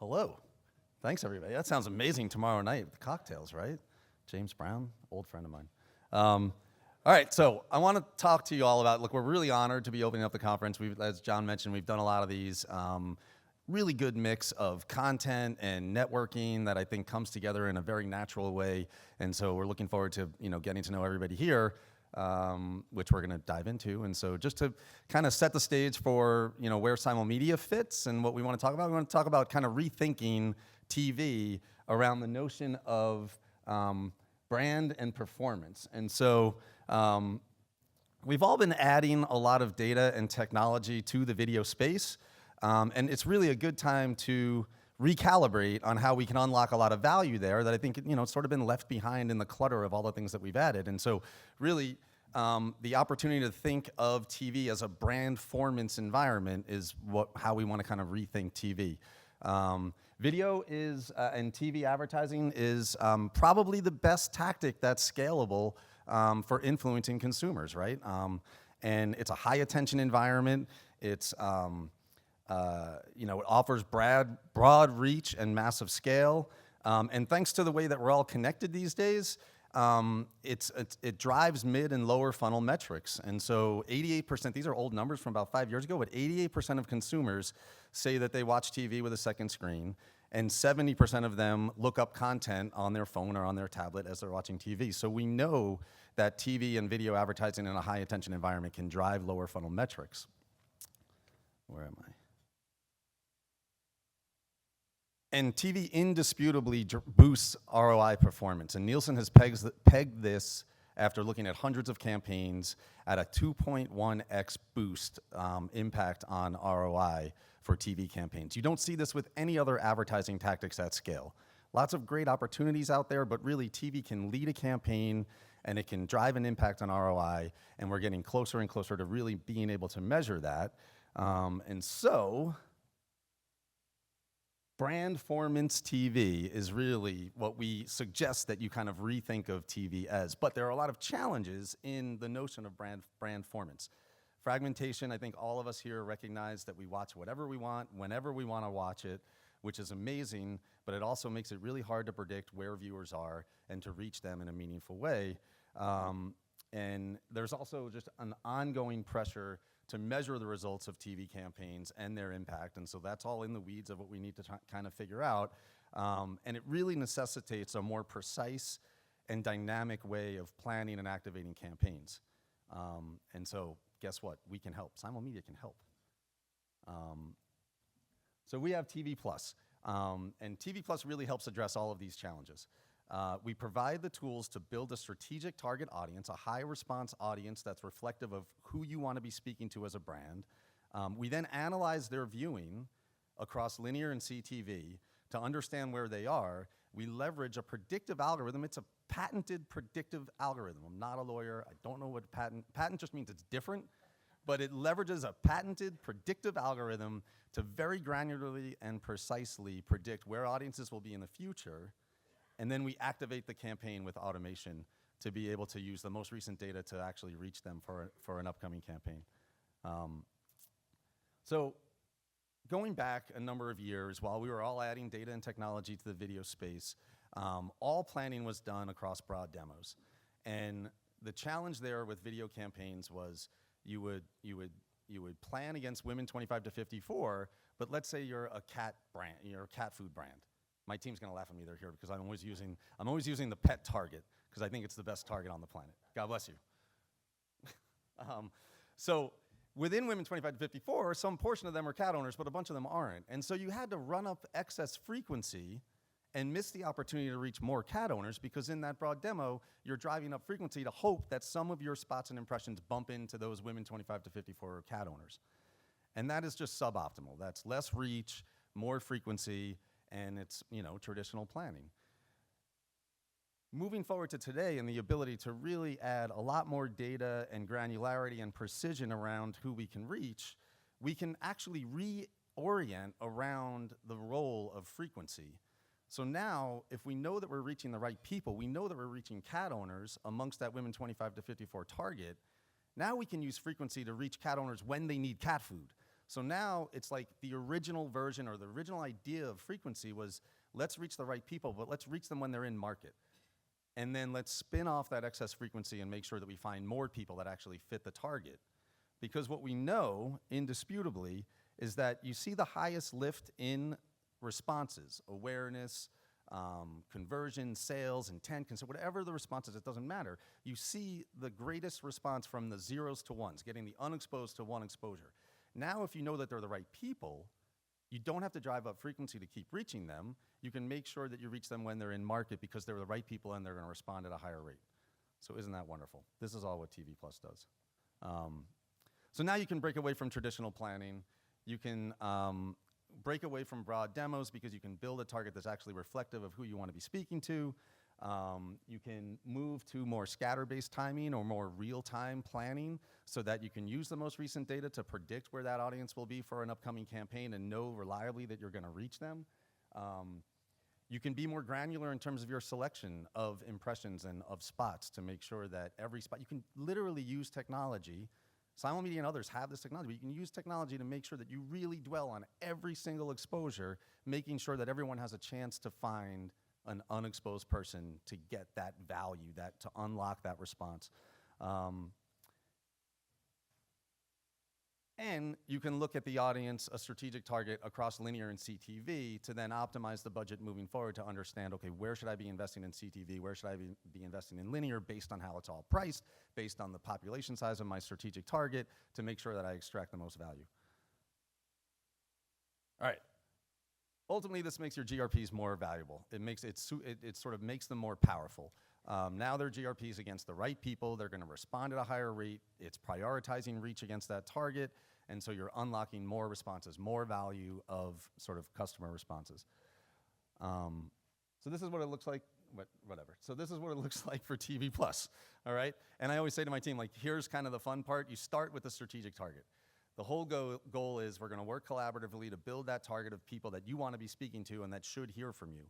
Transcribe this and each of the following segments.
Hello. Thanks, everybody. That sounds amazing tomorrow night with the cocktails, right? James Brown, old friend of mine. All right, so I want to talk to you all about, look, we're really honored to be opening up the conference. As John mentioned, we've done a lot of these. Really good mix of content and networking that I think comes together in a very natural way. And so we're looking forward to getting to know everybody here, which we're going to dive into. And so just to kind of set the stage for where Simulmedia fits and what we want to talk about, we want to talk about kind of rethinking TV around the notion of brand and performance. And so we've all been adding a lot of data and technology to the video space. And it's really a good time to recalibrate on how we can unlock a lot of value there that I think it's sort of been left behind in the clutter of all the things that we've added. And so really the opportunity to think of TV as a brandformance environment is how we want to kind of rethink TV. Video is and TV advertising is probably the best tactic that's scalable for influencing consumers, right? And it's a high attention environment. It's it offers broad reach and massive scale. And thanks to the way that we're all connected these days, it drives mid and lower funnel metrics. And so 88%, these are old numbers from about 5 years ago, but 88% of consumers say that they watch TV with a second screen, and 70% of them look up content on their phone or on their tablet as they're watching TV. So we know that TV and video advertising in a high attention environment can drive lower funnel metrics. Where am I? And TV indisputably boosts ROI performance. And Nielsen has pegged this after looking at hundreds of campaigns at a 2.1x boost impact on ROI for TV campaigns. You don't see this with any other advertising tactics at scale. Lots of great opportunities out there, but really TV can lead a campaign and it can drive an impact on ROI, and we're getting closer and closer to really being able to measure that. And so Brandformance TV is really what we suggest that you kind of rethink of TV as. But there are a lot of challenges in the notion of brandformance. Fragmentation, I think all of us here recognize that we watch whatever we want, whenever we want to watch it, which is amazing, but it also makes it really hard to predict where viewers are and to reach them in a meaningful way. And there's also just an ongoing pressure to measure the results of TV campaigns and their impact. And so that's all in the weeds of what we need to kind of figure out. And it really necessitates a more precise and dynamic way of planning and activating campaigns. And so guess what? We can help. Simulmedia can help. So we have TV Plus. And TV Plus really helps address all of these challenges. We provide the tools to build a strategic target audience, a high response audience that's reflective of who you want to be speaking to as a brand. We then analyze their viewing across linear and CTV to understand where they are. We leverage a predictive algorithm. It's a patented predictive algorithm. I'm not a lawyer. I don't know what patent just means it's different, but it leverages a patented predictive algorithm to very granularly and precisely predict where audiences will be in the future. And then we activate the campaign with automation to be able to use the most recent data to actually reach them for an upcoming campaign. So going back a number of years, while we were all adding data and technology to the video space, all planning was done across broad demos. And the challenge there with video campaigns was you would plan against women 25 to 54, but let's say you're a cat brand, you're a cat food brand. My team's gonna laugh at me here because I'm always using the pet target because I think it's the best target on the planet. God bless you. So within women 25 to 54, some portion of them are cat owners, but a bunch of them aren't. And so you had to run up excess frequency and miss the opportunity to reach more cat owners because in that broad demo, you're driving up frequency to hope that some of your spots and impressions bump into those women 25 to 54 cat owners. And that is just suboptimal. That's less reach, more frequency, and it's traditional planning. Moving forward to today and the ability to really add a lot more data and granularity and precision around who we can reach, we can actually reorient around the role of frequency. So now, if we know that we're reaching the right people, we know that we're reaching cat owners amongst that women 25 to 54 target, now we can use frequency to reach cat owners when they need cat food. So now it's like the original version or the original idea of frequency was, let's reach the right people, but let's reach them when they're in market. And then let's spin off that excess frequency and make sure that we find more people that actually fit the target. Because what we know, indisputably, is that you see the highest lift in responses, awareness, conversion, sales, intent, whatever the response is, it doesn't matter. You see the greatest response from the zeros to ones, getting the unexposed to one exposure. Now, if you know that they're the right people, you don't have to drive up frequency to keep reaching them. You can make sure that you reach them when they're in market because they're the right people and they're going to respond at a higher rate. So isn't that wonderful? This is all what TV Plus does. So now you can break away from traditional planning. You can break away from broad demos because you can build a target that's actually reflective of who you want to be speaking to. You can move to more scatter-based timing or more real-time planning so that you can use the most recent data to predict where that audience will be for an upcoming campaign and know reliably that you're going to reach them. You can be more granular in terms of your selection of impressions and of spots to make sure that every spot, you can literally use technology. Simulmedia and others have this technology, but you can use technology to make sure that you really dwell on every single exposure, making sure that everyone has a chance to find an unexposed person to get that value, to unlock that response. And you can look at the audience, a strategic target across linear and CTV to then optimize the budget moving forward to understand, okay, where should I be investing in CTV? Where should I be investing in linear based on how it's all priced, based on the population size of my strategic target to make sure that I extract the most value. All right. Ultimately, this makes your GRPs more valuable. It sort of makes them more powerful. Now they're GRPs against the right people. They're going to respond at a higher rate. It's prioritizing reach against that target. And so you're unlocking more responses, more value of sort of customer responses. So this is what it looks like. Whatever. So this is what it looks like for TV Plus. All right. And I always say to my team, like, here's kind of the fun part. You start with the strategic target. The whole goal is we're going to work collaboratively to build that target of people that you want to be speaking to and that should hear from you.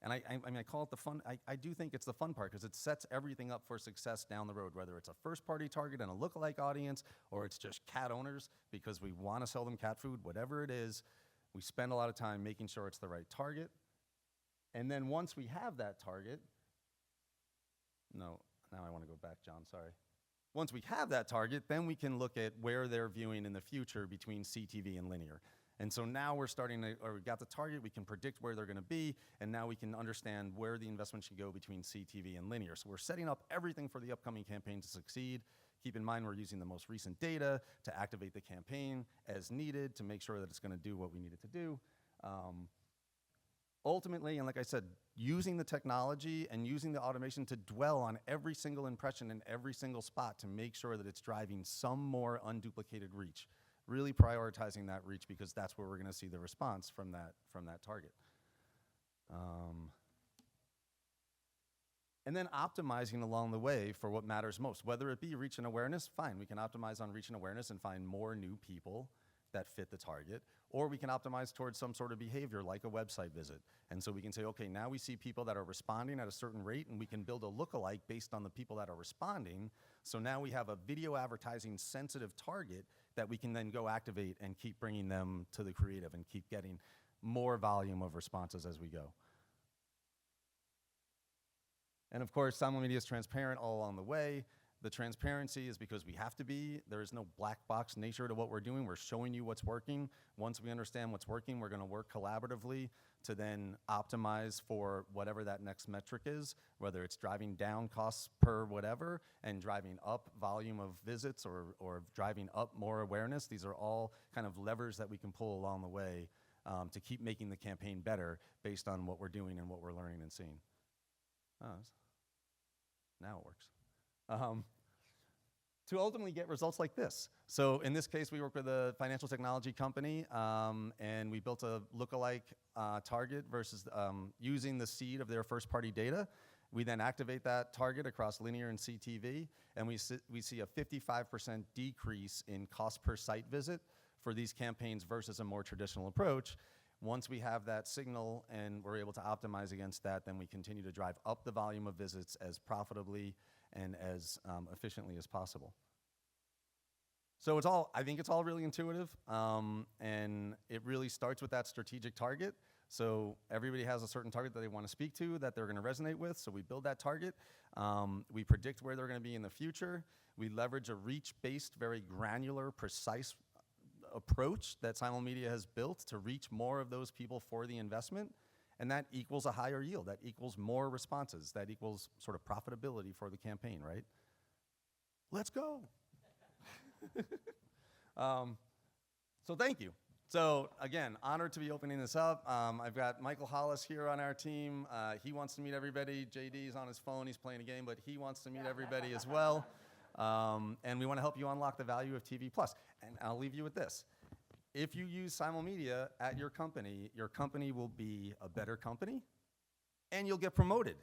And I mean, I call it the fun. I do think it's the fun part because it sets everything up for success down the road, whether it's a first-party target and a lookalike audience or it's just cat owners because we want to sell them cat food, whatever it is, we spend a lot of time making sure it's the right target. And then once we have that target, now I want to go back, John, sorry. Once we have that target, then we can look at where they're viewing in the future between CTV and linear. And so now we're we've got the target, we can predict where they're going to be, and now we can understand where the investment should go between CTV and linear. So we're setting up everything for the upcoming campaign to succeed. Keep in mind we're using the most recent data to activate the campaign as needed to make sure that it's going to do what we need it to do. Ultimately, and like I said, using the technology and using the automation to dwell on every single impression in every single spot to make sure that it's driving some more unduplicated reach. Really prioritizing that reach because that's where we're going to see the response from that target. And then optimizing along the way for what matters most. Whether it be reach and awareness, fine, we can optimize on reach and awareness and find more new people that fit the target, or we can optimize towards some sort of behavior like a website visit. And so we can say, okay, now we see people that are responding at a certain rate and we can build a lookalike based on the people that are responding. So now we have a video advertising sensitive target that we can then go activate and keep bringing them to the creative and keep getting more volume of responses as we go. And of course, Simulmedia is transparent all along the way. The transparency is because we have to be. There is no black box nature to what we're doing. We're showing you what's working. Once we understand what's working, we're going to work collaboratively to then optimize for whatever that next metric is, whether it's driving down costs per whatever and driving up volume of visits or driving up more awareness. These are all kind of levers that we can pull along the way to keep making the campaign better based on what we're doing and what we're learning and seeing. Now it works. To ultimately get results like this. So in this case, we work with a financial technology company, and we built a lookalike target versus using the seed of their first-party data. We then activate that target across linear and CTV, and we see a 55% decrease in cost per site visit for these campaigns versus a more traditional approach. Once we have that signal and we're able to optimize against that, then we continue to drive up the volume of visits as profitably and as efficiently as possible. So I think it's all really intuitive, and it really starts with that strategic target. So everybody has a certain target that they want to speak to, that they're going to resonate with. So we build that target. We predict where they're going to be in the future. We leverage a reach-based, very granular, precise approach that Simulmedia has built to reach more of those people for the investment. And that equals a higher yield. That equals more responses. That equals sort of profitability for the campaign, right? Let's go. So thank you. So again, honored to be opening this up. I've got Michael Hollis here on our team. He wants to meet everybody. JD's on his phone. He's playing a game, but he wants to meet everybody as well. And we want to help you unlock the value of TV+. And I'll leave you with this. If you use Simulmedia at your company will be a better company, and you'll get promoted.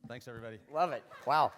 Thanks, everybody. Love it. Wow.